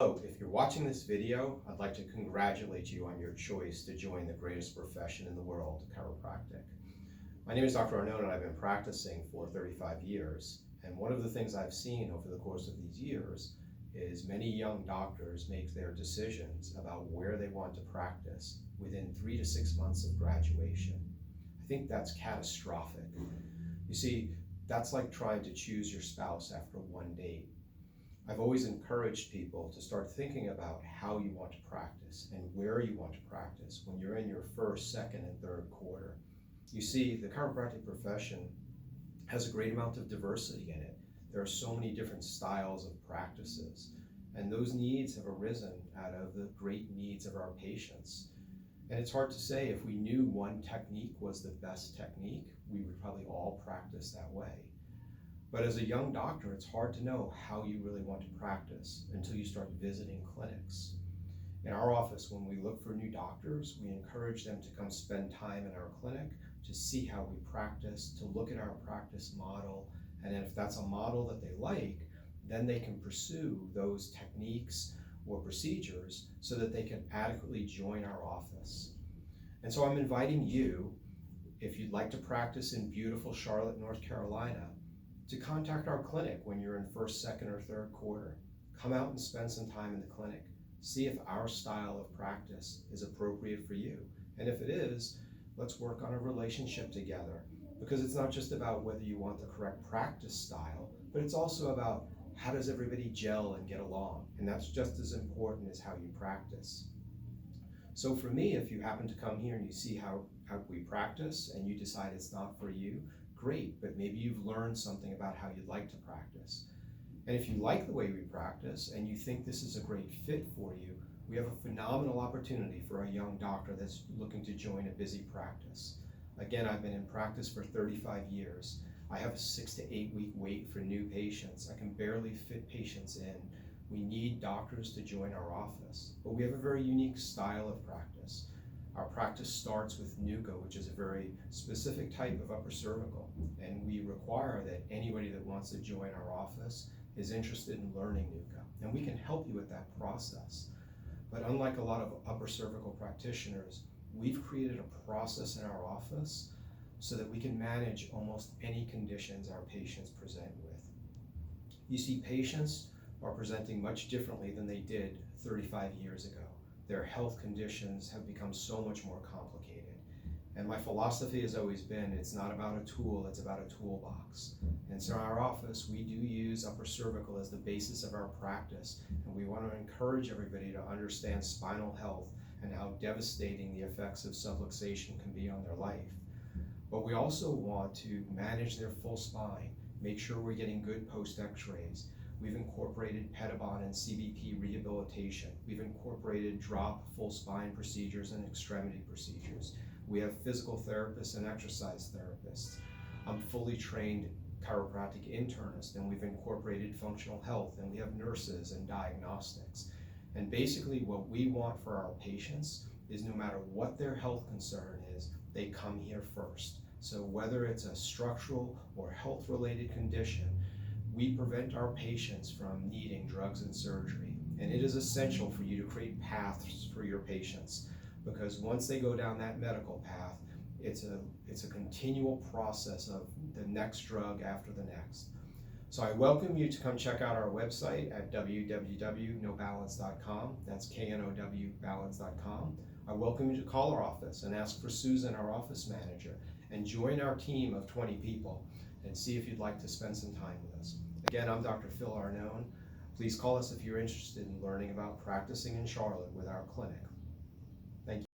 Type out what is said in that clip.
Hello, if you're watching this video, I'd like to congratulate you on your choice to join the greatest profession in the world, chiropractic. My name is Dr. Arnone and I've been practicing for 35 years. And one of the things I've seen over the course of these years is many young doctors make their decisions about where they want to practice within 3 to 6 months of graduation. I think that's catastrophic. You see, that's like trying to choose your spouse after one date. I've always encouraged people to start thinking about how you want to practice and where you want to practice when you're in your first, second, and third quarter. You see, the chiropractic profession has a great amount of diversity in it. There are so many different styles of practices, and those needs have arisen out of the great needs of our patients. And it's hard to say if we knew one technique was the best technique, we would probably all practice that way. But as a young doctor, it's hard to know how you really want to practice until you start visiting clinics. In our office, when we look for new doctors, we encourage them to come spend time in our clinic to see how we practice, to look at our practice model, and if that's a model that they like, then they can pursue those techniques or procedures so that they can adequately join our office. And so I'm inviting you, if you'd like to practice in beautiful Charlotte, North Carolina, to contact our clinic when you're in first, second, or third quarter. Come out and spend some time in the clinic. See if our style of practice is appropriate for you. And if it is, let's work on a relationship together, because it's not just about whether you want the correct practice style, but it's also about how does everybody gel and get along. And that's just as important as how you practice. So for me, if you happen to come here and you see how we practice and you decide it's not for you, great, but maybe you've learned something about how you'd like to practice. And if you like the way we practice and you think this is a great fit for you, we have a phenomenal opportunity for a young doctor that's looking to join a busy practice. Again, I've been in practice for 35 years. I have a 6 to 8 week wait for new patients. I can barely fit patients in. We need doctors to join our office, but we have a very unique style of practice. Our practice starts with NUCA, which is a very specific type of upper cervical, and we require that anybody that wants to join our office is interested in learning NUCA, and we can help you with that process. But unlike a lot of upper cervical practitioners, we've created a process in our office so that we can manage almost any conditions our patients present with. You see, patients are presenting much differently than they did 35 years ago. Their health conditions have become so much more complicated. And my philosophy has always been, it's not about a tool, it's about a toolbox. And so in our office, we do use upper cervical as the basis of our practice. And we want to encourage everybody to understand spinal health and how devastating the effects of subluxation can be on their life. But we also want to manage their full spine, make sure we're getting good post x-rays. We've incorporated Pedibond and CBP rehabilitation. We've incorporated drop, full spine procedures and extremity procedures. We have physical therapists and exercise therapists. I'm fully trained chiropractic internist, and we've incorporated functional health, and we have nurses and diagnostics. And basically what we want for our patients is no matter what their health concern is, they come here first. So whether it's a structural or health-related condition, we prevent our patients from needing drugs and surgery. And it is essential for you to create paths for your patients, because once they go down that medical path, it's a continual process of the next drug after the next. So I welcome you to come check out our website at www.nobalance.com. That's KNOW balance.com. I welcome you to call our office and ask for Susan, our office manager, and join our team of 20 people and see if you'd like to spend some time with us. Again, I'm Dr. Phil Arnone. Please call us if you're interested in learning about practicing in Charlotte with our clinic. Thank you.